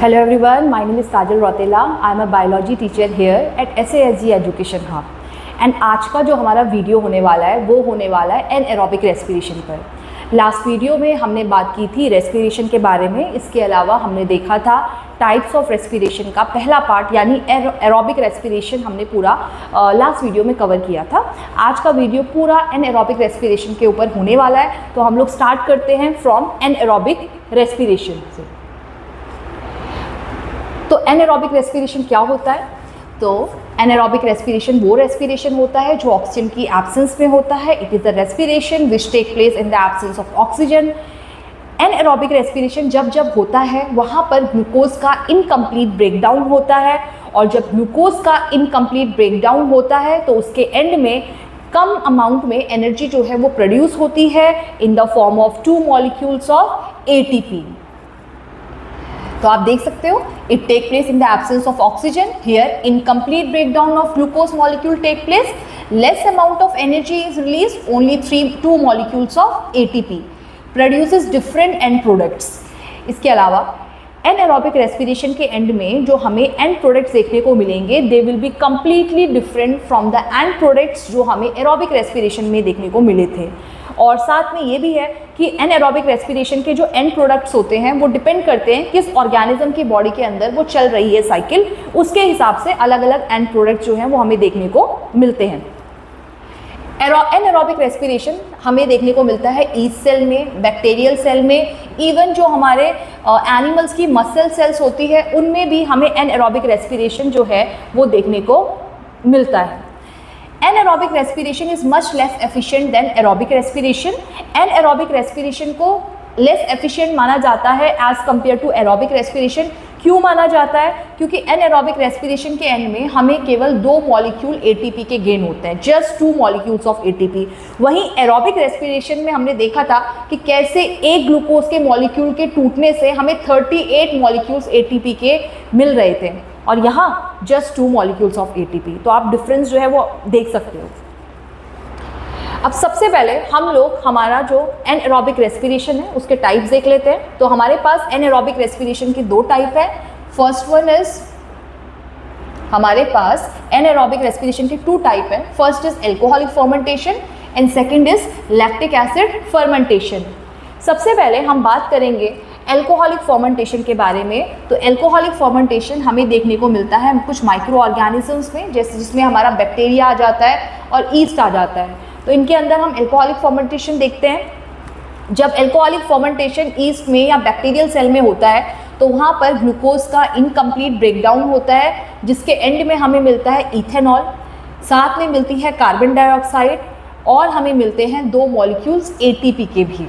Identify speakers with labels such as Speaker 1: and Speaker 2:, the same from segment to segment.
Speaker 1: Hello everyone, my name is Kajal Rotela. I am a biology teacher here at SASG Education Hub. And आज का जो हमारा video होने वाला है वो होने वाला है एनएरोबिक रेस्पिरेशन पर। लास्ट वीडियो में हमने बात की थी रेस्पिरेशन के बारे में। इसके अलावा हमने देखा था टाइप्स ऑफ रेस्पिरेशन का पहला पार्ट यानी एरोबिक रेस्पिरेशन हमने पूरा लास्ट वीडियो में कवर किया था। आज का वीडियो पूरा एनएरोबिक रेस्पिरेशन के ऊपर होने वाला है। तो हम लोग स्टार्ट करते हैं फ्रॉम एनएरोबिक रेस्पिरेशन से। तो एनएरोबिक रेस्पिरेशन क्या होता है? तो एनएरोबिक रेस्पिरेशन वो रेस्पिरेशन होता है जो ऑक्सीजन की एब्सेंस में होता है। It is the respiration which take place in the absence of oxygen. Anaerobic respiration जब होता है वहाँ पर ग्लूकोज का इनकम्प्लीट ब्रेकडाउन होता है, और जब ग्लूकोज का इनकम्प्लीट ब्रेकडाउन होता है तो उसके एंड में कम अमाउंट में एनर्जी जो है वो प्रोड्यूस होती है in the form of 2 molecules of ATP. तो आप देख सकते हो it take place in the absence of oxygen. Here incomplete breakdown of glucose molecule take place, less amount of energy is release, only 2 molecules of ATP produces different end products. इसके अलावा anaerobic respiration के end में जो हमें and products देखने को मिलेंगे they will be completely different from the end products जो हमें एरोबिक रेस्पिरेशन में देखने को मिले थे। और साथ में ये भी है कि एनएरोबिक रेस्पिरेशन के जो एंड प्रोडक्ट्स होते हैं वो डिपेंड करते हैं किस ऑर्गेनिज्म की बॉडी के अंदर वो चल रही है साइकिल, उसके हिसाब से अलग अलग एंड प्रोडक्ट्स जो हैं वो हमें देखने को मिलते हैं। एनएरोबिक रेस्पिरेशन हमें देखने को मिलता है ईस्ट सेल में, बैक्टीरियल सेल में, इवन जो हमारे एनिमल्स की मसल सेल्स होती है उनमें भी हमें एनएरोबिक रेस्पिरेशन जो है वो देखने को मिलता है। Anaerobic respiration is much less efficient than aerobic respiration. Anaerobic respiration को लेस एफिशिएंट माना जाता है as compare to aerobic respiration. क्यों माना जाता है? क्योंकि एनएरोबिक रेस्पिरेशन के एंड में हमें केवल 2 मॉलिक्यूल एटीपी के गेन होते हैं, जस्ट 2 मॉलिक्यूल्स ऑफ एटीपी। वहीं एरोबिक रेस्पिरेशन में हमने देखा था कि कैसे एक ग्लूकोज के मॉलिक्यूल के टूटने से हमें 38 मॉलिक्यूल्स एटीपी के मिल रहे थे, और यहाँ जस्ट 2 मॉलिक्यूल्स ऑफ एटीपी। तो आप डिफरेंस जो है वो देख सकते हो। अब सबसे पहले हम लोग हमारा जो एनएरोबिक रेस्पिरेशन है उसके टाइप्स देख लेते हैं। तो हमारे पास एनएरोबिक रेस्पिरेशन की 2 टाइप है। फर्स्ट वन इज, हमारे पास एनएरोबिक रेस्पिरेशन की 2 टाइप है। First is alcoholic fermentation and second is lactic acid fermentation. सबसे पहले हम बात करेंगे एल्कोहलिक फर्मेंटेशन के बारे में। तो एल्कोहलिक फर्मेंटेशन हमें देखने को मिलता है कुछ माइक्रो ऑर्गेनिजम्स में, जैसे जिसमें हमारा बैक्टीरिया आ जाता है और ईस्ट आ जाता है। तो इनके अंदर हम एल्कोहलिक फर्मेंटेशन देखते हैं। जब एल्कोहलिक फर्मेंटेशन ईस्ट में या बैक्टीरियल सेल में होता है तो वहाँ पर ग्लूकोज का इनकम्प्लीट ब्रेकडाउन होता है, जिसके एंड में हमें मिलता है इथेनॉल, साथ में मिलती है कार्बन डाइऑक्साइड, और हमें मिलते हैं 2 मॉलिक्यूल्स एटीपी के भी।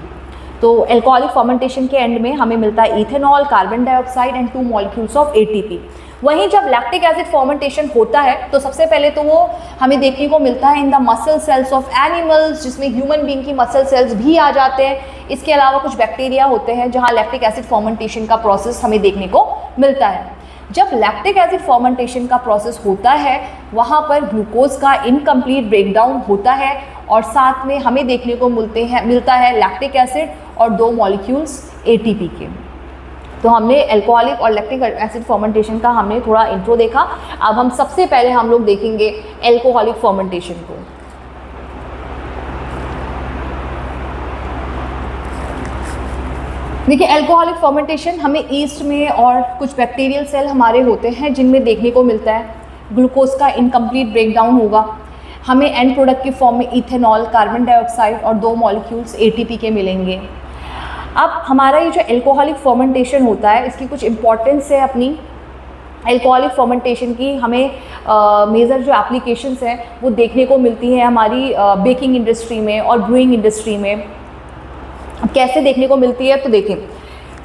Speaker 1: तो एल्कोहलिक फर्मेंटेशन के एंड में हमें मिलता है ethanol, carbon dioxide and 2 molecules of ATP. वहीं जब लैक्टिक एसिड फर्मेंटेशन होता है तो सबसे पहले तो वो हमें देखने को मिलता है in the muscle cells of animals, जिसमें ह्यूमन बीइंग की मसल सेल्स भी आ जाते हैं। इसके अलावा कुछ बैक्टीरिया होते हैं जहाँ लैक्टिक एसिड फर्मेंटेशन का प्रोसेस हमें देखने को मिलता है। जब लैक्टिक एसिड फर्मेंटेशन का प्रोसेस होता है वहाँ पर ग्लूकोज का इनकम्प्लीट ब्रेकडाउन होता है, और साथ में हमें देखने को मिलता है लैक्टिक एसिड और 2 मॉलिक्यूल्स एटीपी के। तो हमने एल्कोहलिक और लैक्टिक एसिड फर्मेंटेशन का हमने थोड़ा इंट्रो देखा। अब हम सबसे पहले हम लोग देखेंगे एल्कोहलिक फर्मेंटेशन को। देखिए, एल्कोहलिक फर्मेंटेशन हमें ईस्ट में और कुछ बैक्टीरियल सेल हमारे होते हैं जिनमें देखने को मिलता है ग्लूकोज का इनकम्प्लीट ब्रेकडाउन होगा। हमें एंड प्रोडक्ट की फॉर्म में इथेनॉल, कार्बन डाइऑक्साइड और 2 मॉलिक्यूल्स एटीपी के मिलेंगे। अब हमारा ये जो एल्कोहलिक फर्मेंटेशन होता है इसकी कुछ इम्पॉर्टेंस है अपनी। एल्कोहलिक फर्मेंटेशन की हमें मेजर जो एप्लीकेशंस हैं वो देखने को मिलती है हमारी बेकिंग इंडस्ट्री में और ब्रूइंग इंडस्ट्री में। अब कैसे देखने को मिलती है? तो देखें,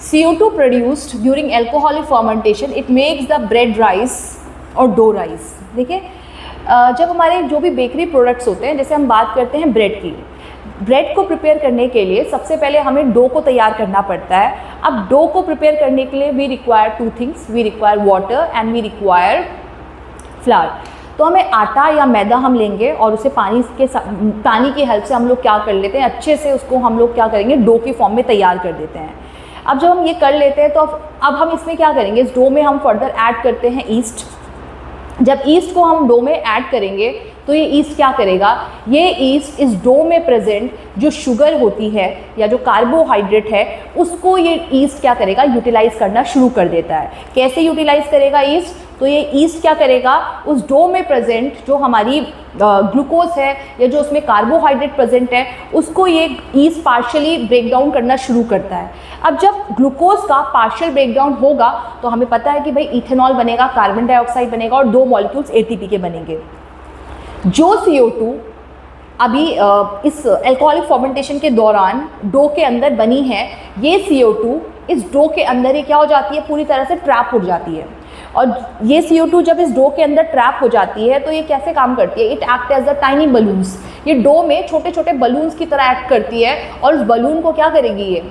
Speaker 1: CO2 produced during alcoholic fermentation it makes the bread rice और डो राइस। देखिए, जब हमारे जो भी बेकरी प्रोडक्ट्स होते हैं, जैसे हम बात करते हैं ब्रेड की, ब्रेड को प्रिपेयर करने के लिए सबसे पहले हमें डो को तैयार करना पड़ता है। अब डो को प्रिपेयर करने के लिए we require 2 things, we require water and we require flour. तो हमें आटा या मैदा हम लेंगे और उसे पानी की हेल्प से हम लोग क्या कर लेते हैं, अच्छे से उसको हम लोग क्या करेंगे, डो की फॉर्म में तैयार कर देते हैं। अब जब हम ये कर लेते हैं तो अब हम इसमें क्या करेंगे, इस डो में हम फर्दर ऐड करते हैं ईस्ट। जब ईस्ट को हम डो में ऐड करेंगे तो ये ईस्ट क्या करेगा, ये ईस्ट इस डो में प्रेजेंट जो शुगर होती है या जो कार्बोहाइड्रेट है उसको ये ईस्ट क्या करेगा, यूटिलाइज करना शुरू कर देता है। कैसे यूटिलाइज करेगा ईस्ट, तो ये ईस्ट क्या करेगा, उस डो में प्रेजेंट जो हमारी ग्लूकोज है या जो उसमें कार्बोहाइड्रेट प्रेजेंट है उसको ये ईस्ट पार्शियली ब्रेक डाउन करना शुरू करता है। अब जब ग्लूकोज का पार्शियल ब्रेक डाउन होगा तो हमें पता है कि भाई इथेनॉल बनेगा, कार्बन डाइऑक्साइड बनेगा और 2 मॉलिक्यूल्स एटीपी के बनेंगे। जो CO2 अभी इस एल्कोहलिक फर्मेंटेशन के दौरान डो के अंदर बनी है, ये CO2 इस डो के अंदर ही क्या हो जाती है, पूरी तरह से ट्रैप हो जाती है। और ये CO2 जब इस डो के अंदर ट्रैप हो जाती है तो ये कैसे काम करती है, it act as the tiny balloons. ये डो में छोटे छोटे बलून्स की तरह एक्ट करती है और उस बलून को क्या करेगी, ये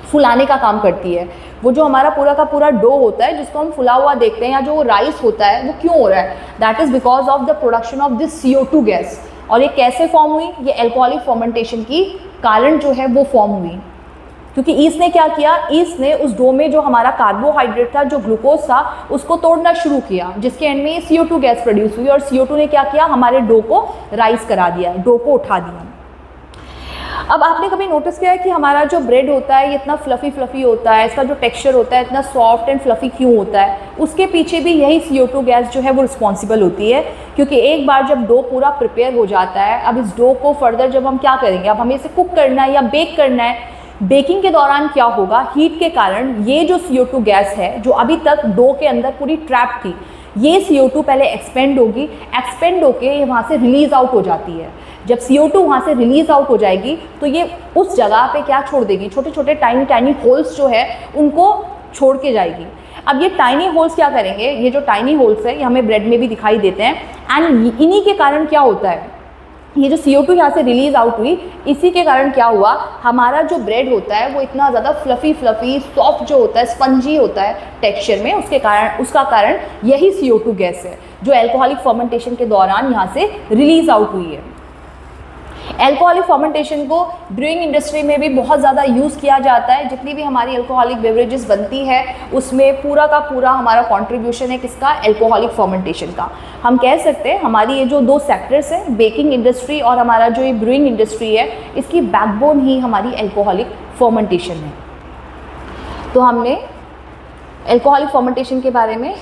Speaker 1: फुलाने का काम करती है। वो जो हमारा पूरा का पूरा डो होता है जिसको हम फुला हुआ देखते हैं या जो राइस होता है वो क्यों हो रहा है, that is because of the production of this CO2 gas. और ये कैसे फॉर्म हुई, ये एल्कोहलिक फर्मेंटेशन की कारण जो है वो फॉर्म हुई। क्योंकि ईस्ट ने क्या किया, ईस्ट ने उस डो में जो हमारा कार्बोहाइड्रेट था, जो ग्लूकोज था, उसको तोड़ना शुरू किया, जिसके एंड में ये CO2 गैस प्रोड्यूस हुई और CO2 ने क्या किया, हमारे डो को राइज करा दिया, डो को उठा दिया। अब आपने कभी नोटिस किया है कि हमारा जो ब्रेड होता है ये इतना फ्लफ़ी होता है, इसका जो टेक्सचर होता है इतना सॉफ्ट एंड फ्लफ़ी क्यों होता है, उसके पीछे भी यही CO2 गैस जो है वो रिस्पॉन्सिबल होती है। क्योंकि एक बार जब डो पूरा प्रिपेयर हो जाता है, अब इस डो को फर्दर जब हम क्या करेंगे, अब हमें इसे कुक करना है या बेक करना है। बेकिंग के दौरान क्या होगा, हीट के कारण ये जो CO2 गैस है जो अभी तक डो के अंदर पूरी ट्रैप थी, ये CO2 पहले एक्सपेंड होगी, एक्सपेंड होके ये वहाँ से रिलीज आउट हो जाती है। जब CO2 वहाँ से रिलीज आउट हो जाएगी तो ये उस जगह पे क्या छोड़ देगी, छोटे छोटे टाइनी होल्स जो है उनको छोड़ के जाएगी। अब ये टाइनी होल्स क्या करेंगे, ये जो टाइनी होल्स है ये हमें ब्रेड में भी दिखाई देते हैं एंड इन्हीं के कारण क्या होता है, ये जो CO2 यहाँ से रिलीज आउट हुई, इसी के कारण क्या हुआ, हमारा जो ब्रेड होता है वो इतना ज़्यादा फ्लफ़ी सॉफ्ट जो होता है, स्पंजी होता है टेक्सचर में, उसका कारण यही CO2 गैस है जो एल्कोहलिक फर्मेंटेशन के दौरान यहाँ से रिलीज आउट हुई है। एल्कोहलिक फर्मेंटेशन को ब्रूइंग इंडस्ट्री में भी बहुत ज़्यादा यूज़ किया जाता है। जितनी भी हमारी एल्कोहलिक बेवरेजेस बनती है उसमें पूरा का पूरा हमारा कंट्रीब्यूशन है किसका, एल्कोहलिक फर्मेंटेशन का। हम कह सकते हैं हमारी ये जो 2 सेक्टर्स हैं, बेकिंग इंडस्ट्री और हमारा जो ये ब्रूइंग इंडस्ट्री है, इसकी बैकबोन ही हमारी एल्कोहलिक फर्मेंटेशन है। तो हमने एल्कोहलिक फर्मेंटेशन के बारे में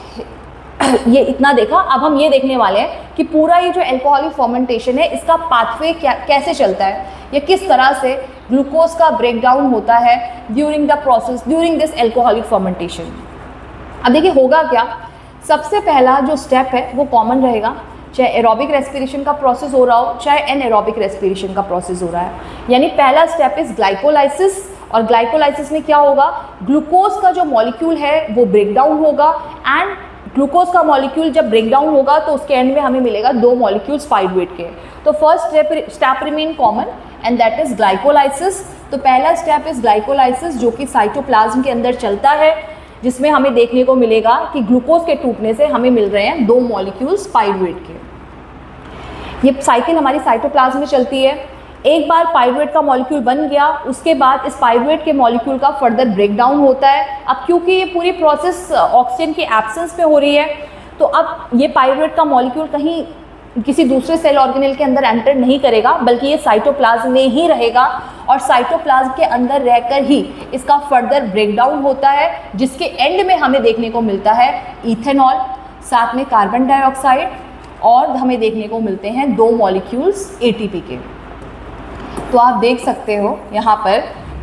Speaker 1: ये इतना देखा। अब हम ये देखने वाले हैं कि पूरा ये जो एल्कोहलिक फर्मेंटेशन है इसका पाथवे कैसे चलता है, या किस तरह से ग्लूकोज का ब्रेक डाउन होता है during the process, during this alcoholic fermentation. अब देखिए होगा क्या, सबसे पहला जो स्टेप है वो कॉमन रहेगा, चाहे एरोबिक रेस्पिरेशन का प्रोसेस हो रहा हो चाहे एनएरोबिक रेस्पिरेशन का प्रोसेस हो रहा है। यानी पहला स्टेप इज ग्लाइकोलाइसिस, और ग्लाइकोलाइसिस में क्या होगा, ग्लूकोज का जो मॉलिक्यूल है वो ब्रेक डाउन होगा एंड ग्लूकोज का मॉलिक्यूल जब ब्रेक डाउन होगा तो उसके एंड में हमें मिलेगा 2 मॉलिक्यूल्स पाइरुवेट के। तो first step remain common and that is glycolysis. तो पहला स्टेप इज ग्लाइकोलाइसिस जो कि साइटोप्लाज्म के अंदर चलता है, जिसमें हमें देखने को मिलेगा कि ग्लूकोज के टूटने से हमें मिल रहे हैं 2 मॉलिक्यूल्स पाइरुवेट के। ये साइकिल हमारी साइटोप्लाज्म में चलती है। एक बार पाइरुवेट का मॉलिक्यूल बन गया, उसके बाद इस पाइरुवेट के मॉलिक्यूल का फर्दर ब्रेक डाउन होता है। अब क्योंकि ये पूरी प्रोसेस ऑक्सीजन के एब्सेंस में हो रही है तो अब ये पाइरुवेट का मॉलिक्यूल कहीं किसी दूसरे सेल ऑर्गेनेल के अंदर एंटर नहीं करेगा, बल्कि ये साइटोप्लाज्म में ही रहेगा और साइटोप्लाज्म के अंदर रहकर ही इसका फर्दर ब्रेक डाउन होता है, जिसके एंड में हमें देखने को मिलता है इथेनॉल, साथ में कार्बन डाइऑक्साइड, और हमें देखने को मिलते हैं 2 मॉलिक्यूल्स ATP के। तो आप देख सकते हो यहाँ पर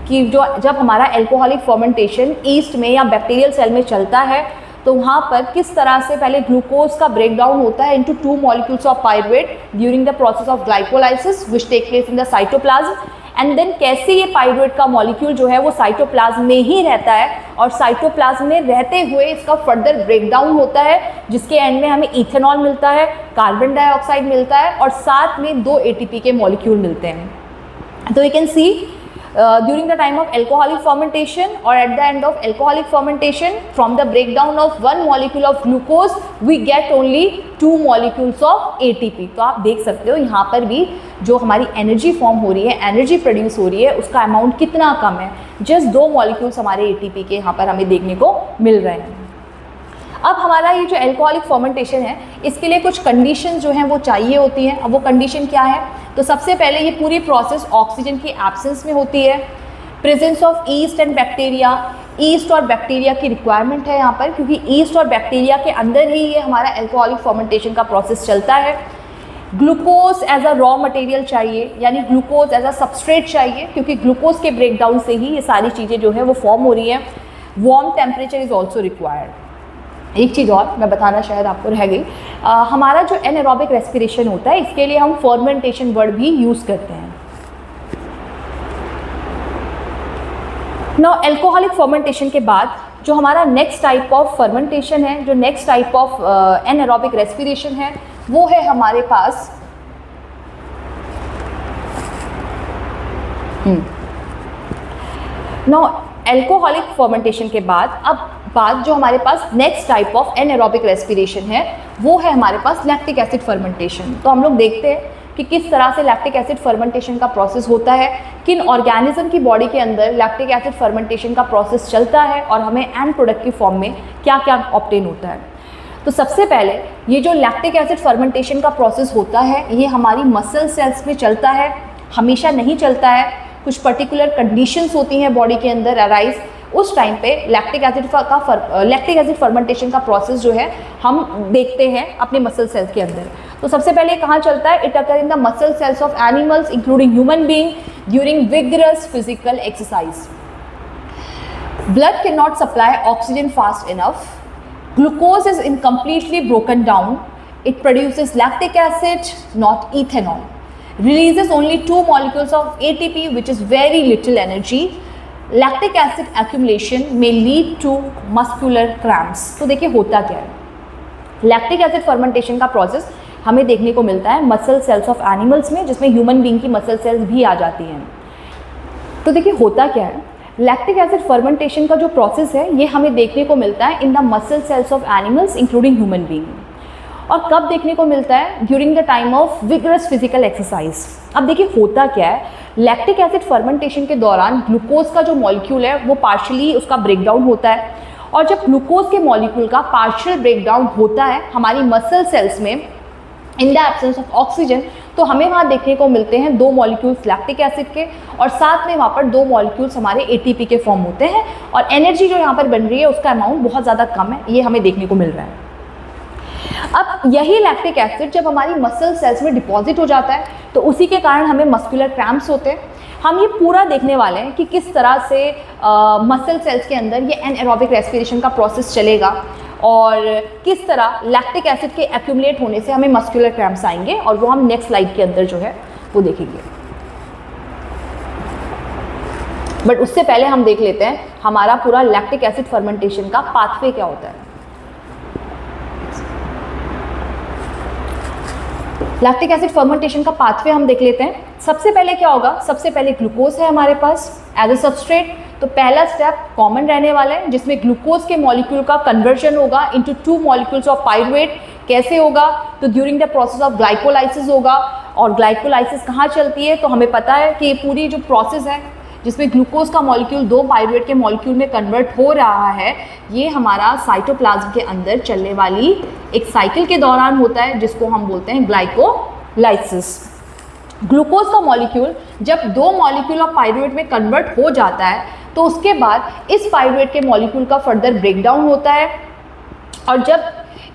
Speaker 1: कि जब हमारा एल्कोहलिक फर्मेंटेशन ईस्ट में या बैक्टीरियल सेल में चलता है तो वहाँ पर किस तरह से पहले ग्लूकोज का ब्रेक डाउन होता है into 2 molecules of pyruvate during the process of glycolysis which take place in the cytoplasm, and then कैसे ये पाइरुवेट का मॉलिक्यूल जो है वो साइटोप्लाज्म में ही रहता है और साइटोप्लाज्म में रहते हुए इसका फर्दर ब्रेक डाउन होता है, जिसके एंड में हमें इथेनॉल मिलता है, कार्बन डाइऑक्साइड मिलता है और साथ में 2 ATP के मॉलिक्यूल मिलते हैं। तो you can see during the time of alcoholic fermentation or at the end of alcoholic fermentation, from the breakdown of one molecule of glucose we get only 2 molecules of ATP। तो आप देख सकते हो यहाँ पर भी जो हमारी एनर्जी फॉर्म हो रही है, एनर्जी प्रोड्यूस हो रही है, उसका अमाउंट कितना कम है, जस्ट 2 मॉलिक्यूल्स हमारे ATP के यहाँ पर हमें देखने को मिल रहे हैं। अब हमारा ये जो एल्कोहलिक फर्मेंटेशन है, इसके लिए कुछ कंडीशन जो हैं वो चाहिए होती हैं। अब वो कंडीशन क्या है? तो सबसे पहले ये पूरी प्रोसेस ऑक्सीजन की एब्सेंस में होती है। Presence of east and bacteria, east और बैक्टीरिया की रिक्वायरमेंट है यहाँ पर, क्योंकि ईस्ट और बैक्टीरिया के अंदर ही ये हमारा एल्कोहलिक फर्मेंटेशन का प्रोसेस चलता है। Glucose as a raw material चाहिए, यानी ग्लूकोज एज अ सबस्ट्रेट चाहिए, क्योंकि ग्लूकोज के ब्रेकडाउन से ही ये सारी चीज़ें जो है वो फॉर्म हो रही हैं। Warm temperature is also required. एक चीज़ और मैं बताना शायद आपको रह गई, हमारा जो एनारोबिक रेस्पिरेशन होता है, इसके लिए हम फर्मेंटेशन वर्ड भी यूज़ करते हैं। नाउ एल्कोहलिक फर्मेंटेशन के बाद जो हमारा नेक्स्ट टाइप ऑफ फर्मेंटेशन है, जो next type of anaerobic respiration है, वो है हमारे पास नाउ एल्कोहलिक फर्मेंटेशन के बाद अब बात जो हमारे पास next type of anaerobic respiration है, वो है हमारे पास लैक्टिक एसिड फर्मेंटेशन। तो हम लोग देखते हैं कि किस तरह से लैक्टिक एसिड फर्मेंटेशन का प्रोसेस होता है, किन ऑर्गेनिज्म की बॉडी के अंदर लैक्टिक एसिड फर्मेंटेशन का प्रोसेस चलता है और हमें एंड प्रोडक्ट की फॉर्म में क्या क्या ऑब्टेन होता है। तो सबसे पहले ये जो लैक्टिक एसिड फर्मेंटेशन का प्रोसेस होता है, ये हमारी मसल सेल्स में चलता है, हमेशा नहीं चलता है। कुछ पर्टिकुलर कंडीशंस होती हैं बॉडी के अंदर अराइज, उस टाइम पे लैक्टिक एसिड फर्मेंटेशन का प्रोसेस जो है हम देखते हैं अपने मसल सेल्स के अंदर। तो सबसे पहले कहाँ चलता है? It occur in the muscle cells of animals including human being during vigorous physical exercise. Blood can not supply oxygen fast enough, glucose is incompletely broken down, it produces lactic acid not ethanol, releases only 2 molecules of ATP which is very little energy. Lactic acid accumulation may lead to muscular cramps। तो देखिए होता क्या है, lactic acid fermentation का process हमें देखने को मिलता है मसल सेल्स ऑफ एनिमल्स में, जिसमें ह्यूमन बीइंग की मसल सेल्स भी आ जाती हैं। तो देखिए होता क्या है, लैक्टिक एसिड फर्मेंटेशन का जो प्रोसेस है ये हमें देखने को मिलता है in the muscle cells of animals including human being. और कब देखने को मिलता है? During the time of vigorous physical exercise. अब देखिए होता क्या है, लैक्टिक एसिड फर्मेंटेशन के दौरान ग्लूकोज का जो मॉलिक्यूल है वो पार्शियली उसका ब्रेकडाउन होता है, और जब ग्लूकोज के मॉलिक्यूल का पार्शियल ब्रेकडाउन होता है हमारी मसल सेल्स में इन द एब्सेंस ऑफ ऑक्सीजन, तो हमें वहाँ देखने को मिलते हैं 2 मॉलिक्यूल्स लैक्टिक एसिड के, और साथ में वहाँ पर 2 मॉलिक्यूल्स हमारे ATP के फॉर्म होते हैं, और एनर्जी जो यहाँ पर बन रही है उसका अमाउंट बहुत ज़्यादा कम है, ये हमें देखने को मिल रहा है। अब यही लैक्टिक एसिड जब हमारी मसल सेल्स में डिपॉजिट हो जाता है तो उसी के कारण हमें मस्कुलर क्रैम्प्स होते हैं। हम ये पूरा देखने वाले हैं कि किस तरह से मसल सेल्स के अंदर ये एनारोबिक रेस्पिरेशन का प्रोसेस चलेगा और किस तरह लैक्टिक एसिड के एक्यूमुलेट होने से हमें मस्कुलर क्रैम्प्स आएंगे, और वो हम नेक्स्ट स्लाइड के अंदर जो है वो देखेंगे। बट उससे पहले हम देख लेते हैं हमारा पूरा लैक्टिक एसिड फर्मेंटेशन का पाथवे क्या होता है। लैक्टिक एसिड फर्मेंटेशन का पाथवे हम देख लेते हैं। सबसे पहले क्या होगा, सबसे पहले ग्लूकोज है हमारे पास एज अ सबस्ट्रेट, तो पहला स्टेप कॉमन रहने वाला है जिसमें ग्लूकोज के मॉलिक्यूल का कन्वर्जन होगा इनटू 2 मॉलिक्यूल्स ऑफ पाइरुवेट। कैसे होगा? तो during the process of glycolysis होगा, और ग्लाइकोलाइसिस कहाँ चलती है? तो हमें पता है कि पूरी जो प्रोसेस है जिसमें ग्लूकोज का मॉलिक्यूल 2 पाइरुवेट के मॉलिक्यूल में कन्वर्ट हो रहा है, ये हमारा साइटोप्लाज्म के अंदर चलने वाली एक साइकिल के दौरान होता है जिसको हम बोलते हैं ग्लाइकोलाइसिस। ग्लूकोज का मॉलिक्यूल जब 2 मॉलिक्यूल ऑफ पाइरुवेट में कन्वर्ट हो जाता है तो उसके बाद इस पाइरुवेट के मॉलिक्यूल का फर्दर ब्रेकडाउन होता है, और जब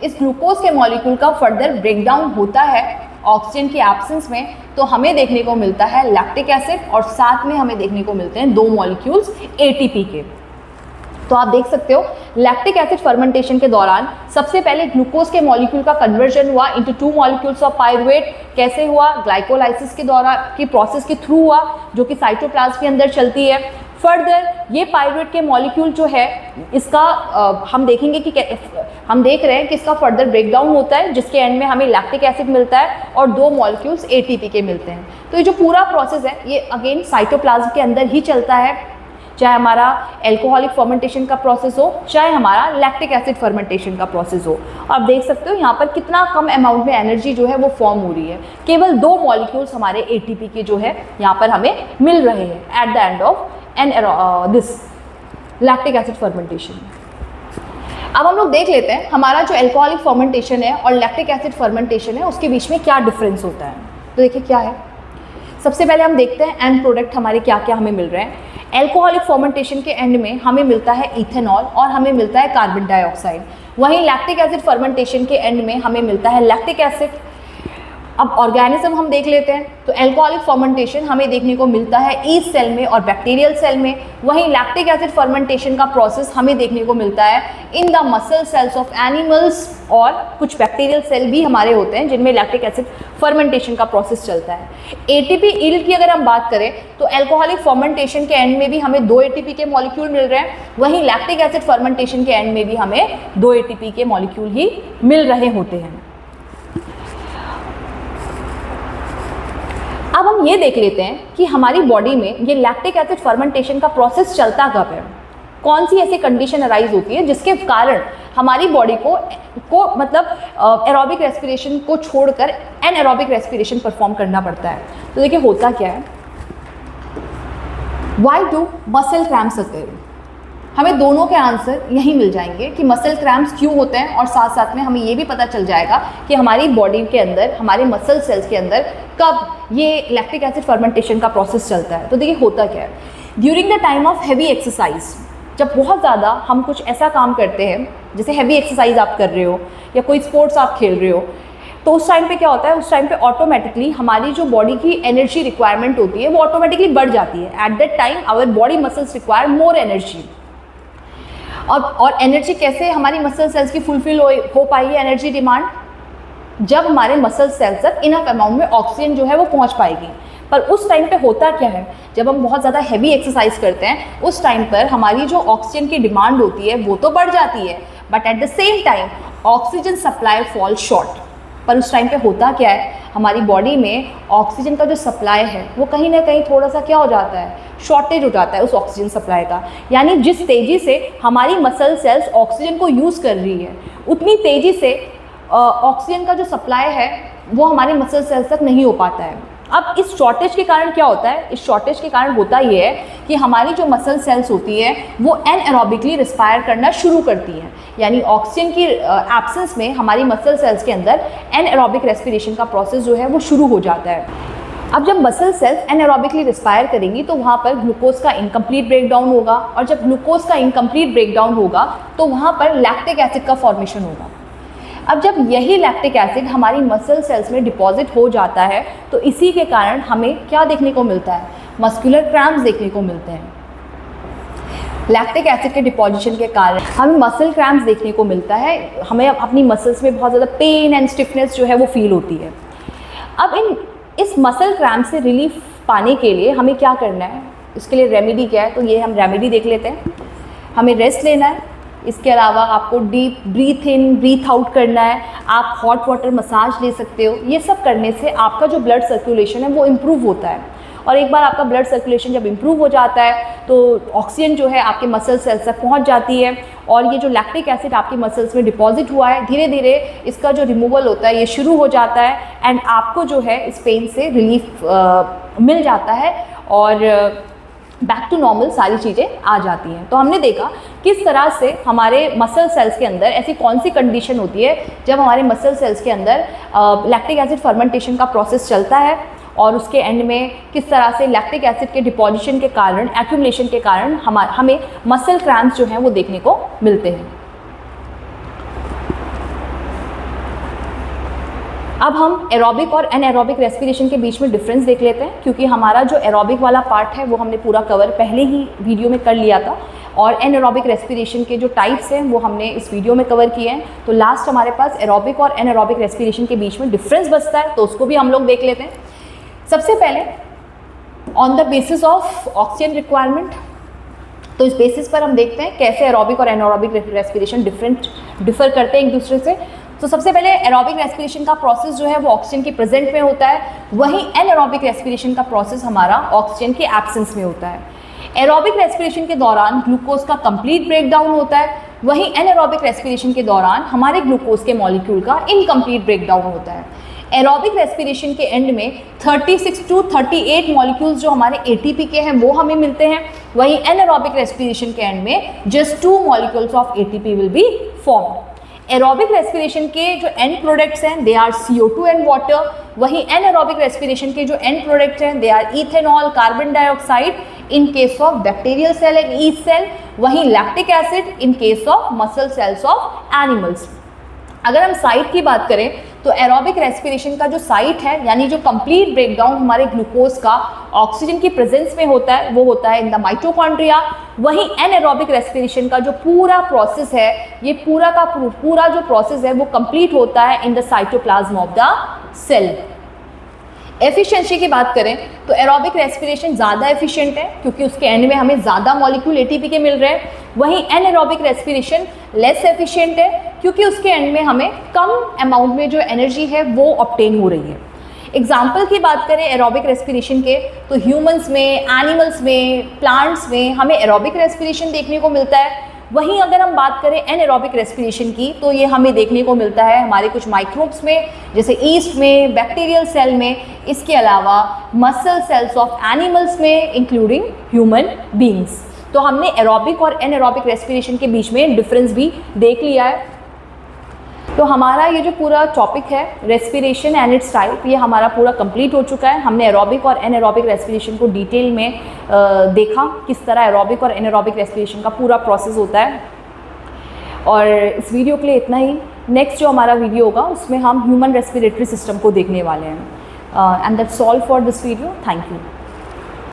Speaker 1: इस ग्लूकोज के मॉलिक्यूल का फर्दर ब्रेकडाउन होता है ऑक्सीजन की एब्सेंस में, तो हमें देखने को मिलता है लैक्टिक एसिड, और साथ में हमें देखने को मिलते हैं 2 मॉलिक्यूल्स ATP के। तो आप देख सकते हो लैक्टिक एसिड फर्मेंटेशन के दौरान सबसे पहले ग्लूकोज के मॉलिक्यूल का कन्वर्जन हुआ इनटू 2 मॉलिक्यूल्स ऑफ पाइरुवेट। कैसे हुआ? ग्लाइकोलाइसिस के दौरान की प्रोसेस के थ्रू हुआ, जो कि साइटोप्लाज्म के अंदर चलती है। फर्दर ये पाइरूवेट के मॉलिक्यूल जो है इसका हम देखेंगे कि हम देख रहे हैं कि इसका फर्दर ब्रेकडाउन होता है जिसके एंड में हमें लैक्टिक एसिड मिलता है और 2 मॉलिक्यूल्स ATP के मिलते हैं। तो ये जो पूरा प्रोसेस है ये अगेन साइटोप्लाज्म के अंदर ही चलता है, चाहे हमारा एल्कोहलिक फर्मेंटेशन का प्रोसेस हो, चाहे हमारा लैक्टिक एसिड फर्मेंटेशन का प्रोसेस हो। आप देख सकते हो यहाँ पर कितना कम अमाउंट में एनर्जी जो है वो फॉर्म हो रही है, केवल 2 मॉलिक्यूल्स हमारे ATP के जो है यहाँ पर हमें मिल रहे हैं at the end of this lactic acid fermentation. अब हम लोग देख लेते हैं हमारा जो एल्कोहलिक फर्मेंटेशन है और लैक्टिक एसिड फर्मेंटेशन है उसके बीच में क्या डिफरेंस होता है। तो देखिए क्या है, सबसे पहले हम देखते हैं एंड प्रोडक्ट हमारे क्या क्या हमें मिल रहे हैं। एल्कोहलिक फर्मेंटेशन के एंड में हमें मिलता है इथेनॉल और हमें मिलता है कार्बन डाइऑक्साइड। वहीं लैक्टिक एसिड फर्मेंटेशन के एंड में हमें मिलता है लैक्टिक एसिड। अब ऑर्गेनिज्म हम देख लेते हैं, तो एल्कोहलिक फर्मेंटेशन हमें देखने को मिलता है ईस्ट सेल में और बैक्टीरियल सेल में। वहीं लैक्टिक एसिड फर्मेंटेशन का प्रोसेस हमें देखने को मिलता है in the muscle cells of animals, और कुछ बैक्टीरियल सेल भी हमारे होते हैं जिनमें लैक्टिक एसिड फर्मेंटेशन का प्रोसेस चलता है। ATP यील्ड की अगर हम बात करें तो एल्कोहलिक फर्मेंटेशन के एंड में भी हमें 2 ATP के मॉलिक्यूल मिल रहे हैं, वहीं लैक्टिक एसिड फर्मेंटेशन के एंड में भी हमें 2 ATP के मॉलिक्यूल ही मिल रहे होते हैं। अब हम ये देख लेते हैं कि हमारी बॉडी में ये लैक्टिक एसिड फर्मेंटेशन का प्रोसेस चलता कब है, कौन सी ऐसी कंडीशन अराइज होती है जिसके कारण हमारी बॉडी को मतलब एरोबिक रेस्पिरेशन को छोड़कर एनएरोबिक रेस्पिरेशन परफॉर्म करना पड़ता है। तो देखिए होता क्या है, व्हाई डू मसल क्रैम्प्स अकर। हमें दोनों के आंसर यही मिल जाएंगे कि मसल क्रैम्प्स क्यों होते हैं, और साथ साथ में हमें ये भी पता चल जाएगा कि हमारी बॉडी के अंदर, हमारे मसल सेल्स के अंदर कब ये लैक्टिक एसिड फर्मेंटेशन का प्रोसेस चलता है। तो देखिए होता क्या है, during the time of heavy exercise, जब बहुत ज़्यादा हम कुछ ऐसा काम करते हैं, जैसे हैवी एक्सरसाइज आप कर रहे हो या कोई स्पोर्ट्स आप खेल रहे हो, तो उस टाइम पे क्या होता है, उस टाइम पे ऑटोमेटिकली हमारी जो बॉडी की एनर्जी रिक्वायरमेंट होती है वो ऑटोमेटिकली बढ़ जाती है। At that time our body muscles require more energy. और एनर्जी कैसे हमारी मसल सेल्स की फुलफिल हो पाएगी एनर्जी डिमांड, जब हमारे मसल सेल्स तक इनफ अमाउंट में ऑक्सीजन जो है वो पहुंच पाएगी। पर उस टाइम पे होता क्या है, जब हम बहुत ज़्यादा हैवी एक्सरसाइज करते हैं उस टाइम पर हमारी जो ऑक्सीजन की डिमांड होती है वो तो बढ़ जाती है, but at the same time oxygen supply fall short. पर उस टाइम पे होता क्या है, हमारी बॉडी में ऑक्सीजन का जो सप्लाई है वो कहीं ना कहीं थोड़ा सा क्या हो जाता है, शॉर्टेज हो जाता है उस ऑक्सीजन सप्लाई का। यानी जिस तेज़ी से हमारी मसल सेल्स ऑक्सीजन को यूज़ कर रही है उतनी तेज़ी से ऑक्सीजन का जो सप्लाई है वो हमारे मसल सेल्स तक नहीं हो पाता है। अब इस शॉर्टेज के कारण क्या होता है, इस शॉर्टेज के कारण होता ये है कि हमारी जो मसल सेल्स होती है वो एनएरोबिकली रिस्पायर करना शुरू करती हैं। यानी ऑक्सीजन की एब्सेंस में हमारी मसल सेल्स के अंदर एनएरोबिक रेस्पिरेशन का प्रोसेस जो है वो शुरू हो जाता है। अब जब मसल सेल्स एनएरोबिकली रिस्पायर करेंगी तो वहाँ पर ग्लूकोज का इनकम्प्लीट ब्रेकडाउन होगा, और जब ग्लूकोज का इनकम्प्लीट ब्रेकडाउन होगा तो वहाँ पर लैक्टिक एसिड का फॉर्मेशन होगा। अब जब यही लैक्टिक एसिड हमारी मसल सेल्स में डिपॉजिट हो जाता है तो इसी के कारण हमें क्या देखने को मिलता है, मस्कुलर क्रैम्प्स देखने को मिलते हैं। लैक्टिक एसिड के डिपॉजिशन के कारण हमें मसल क्रैम्प्स देखने को मिलता है, हमें अपनी मसल्स में बहुत ज़्यादा पेन एंड स्टिफनेस जो है वो फील होती है। अब इस मसल क्रैम्प से रिलीफ पाने के लिए हमें क्या करना है, इसके लिए रेमेडी क्या है, तो ये हम रेमेडी देख लेते हैं। हमें रेस्ट लेना है, इसके अलावा आपको डीप ब्रीथ इन ब्रीथ आउट करना है, आप हॉट वाटर मसाज ले सकते हो। ये सब करने से आपका जो ब्लड सर्कुलेशन है वो इम्प्रूव होता है, और एक बार आपका ब्लड सर्कुलेशन जब इम्प्रूव हो जाता है तो ऑक्सीजन जो है आपके मसल सेल्स तक पहुंच जाती है, और ये जो लैक्टिक एसिड आपकी मसल्स में डिपॉजिट हुआ है धीरे धीरे इसका जो रिमूवल होता है ये शुरू हो जाता है, एंड आपको जो है इस पेन से रिलीफ मिल जाता है और बैक टू नॉर्मल सारी चीज़ें आ जाती हैं। तो हमने देखा किस तरह से हमारे मसल सेल्स के अंदर ऐसी कौन सी कंडीशन होती है जब हमारे मसल सेल्स के अंदर लैक्टिक एसिड फर्मेंटेशन का प्रोसेस चलता है, और उसके एंड में किस तरह से लैक्टिक एसिड के डिपॉजिशन के कारण, एक्यूमुलेशन के कारण हमें मसल क्रैम्प्स जो हैं वो देखने को मिलते हैं। अब हम एरोबिक और एनएरोबिक रेस्पिरेशन के बीच में डिफरेंस देख लेते हैं, क्योंकि हमारा जो एरोबिक वाला पार्ट है वो हमने पूरा कवर पहले ही वीडियो में कर लिया था, और एनएरोबिक रेस्पिरेशन के जो टाइप्स हैं वो हमने इस वीडियो में कवर किए हैं। तो लास्ट हमारे पास एरोबिक और एनएरोबिक रेस्पिरेशन के बीच में डिफरेंस बचता है, तो उसको भी हम लोग देख लेते हैं। सबसे पहले on the basis of oxygen requirement, तो इस बेसिस पर हम देखते हैं कैसे एरोबिक और एनारोबिक रेस्पिरेशन डिफर करते हैं एक दूसरे से। तो सबसे पहले एरोबिक रेस्पिरेशन का प्रोसेस जो है वो ऑक्सीजन के प्रेजेंट में होता है, वहीं एनारोबिक रेस्पिरेशन का प्रोसेस हमारा ऑक्सीजन के एब्सेंस में होता है। एरोबिक रेस्पिरेशन के दौरान ग्लूकोज का कंप्लीट ब्रेकडाउन होता है, वहीं एनारोबिक रेस्पिरेशन के दौरान हमारे ग्लूकोज के मॉलिक्यूल का इनकम्प्लीट ब्रेकडाउन होता है। एरोबिक रेस्पिरेशन के एंड में 36 टू 38 मॉलिक्यूल्स जो हमारे एटीपी के हैं वो हमें मिलते हैं, वहीं एनारोबिक रेस्पिरेशन के एंड में just 2 molecules of ATP will be formed. Aerobic respiration के जो एंड प्रोडक्ट्स हैं they are CO2 and water, वहीं एनारोबिक रेस्पिरेशन के जो एंड प्रोडक्ट्स हैं they are ethanol, carbon dioxide in case of bacterial cell and yeast cell, वहीं lactic acid in case of muscle cells of animals. अगर हम site की बात करें तो एरोबिक रेस्पिरेशन का जो साइट है यानी जो कंप्लीट ब्रेकडाउन हमारे ग्लूकोज का ऑक्सीजन की प्रेजेंस में होता है वो होता है इन द माइटोकॉन्ड्रिया, वहीं एनारोबिक रेस्पिरेशन का जो पूरा प्रोसेस है ये पूरा जो प्रोसेस है वो कंप्लीट होता है in the cytoplasm of the cell. Efficiency की बात करें तो एरोबिक रेस्पिरेशन ज़्यादा एफिशिएंट है क्योंकि उसके एंड में हमें ज़्यादा मॉलिक्यूल एटीपी के मिल रहे हैं, वहीं एनारोबिक रेस्पिरेशन लेस एफिशिएंट है क्योंकि उसके एंड में हमें कम अमाउंट में जो एनर्जी है वो ऑब्टेन हो रही है। एग्जाम्पल की बात करें एरोबिक रेस्पिरेशन के तो ह्यूमंस में, एनिमल्स में, प्लांट्स में हमें एरोबिक रेस्पिरेशन देखने को मिलता है, वहीं अगर हम बात करें एनारोबिक रेस्पिरेशन की तो ये हमें देखने को मिलता है हमारे कुछ माइक्रोब्स में जैसे ईस्ट में, बैक्टीरियल सेल में, इसके अलावा मसल सेल्स ऑफ एनिमल्स में इंक्लूडिंग ह्यूमन बीइंग्स। तो हमने एरोबिक और एनारोबिक रेस्पिरेशन के बीच में डिफरेंस भी देख लिया है। तो हमारा ये जो पूरा टॉपिक है रेस्पिरेशन एंड इट्स टाइप ये हमारा पूरा कंप्लीट हो चुका है। हमने एरोबिक और एनारोबिक रेस्पिरेशन को डिटेल में देखा किस तरह एरोबिक और एनारोबिक रेस्पिरेशन का पूरा प्रोसेस होता है। और इस वीडियो के लिए इतना ही। नेक्स्ट जो हमारा वीडियो होगा उसमें हम ह्यूमन रेस्पिरेटरी सिस्टम को देखने वाले हैं। And that's all for this video. Thank you.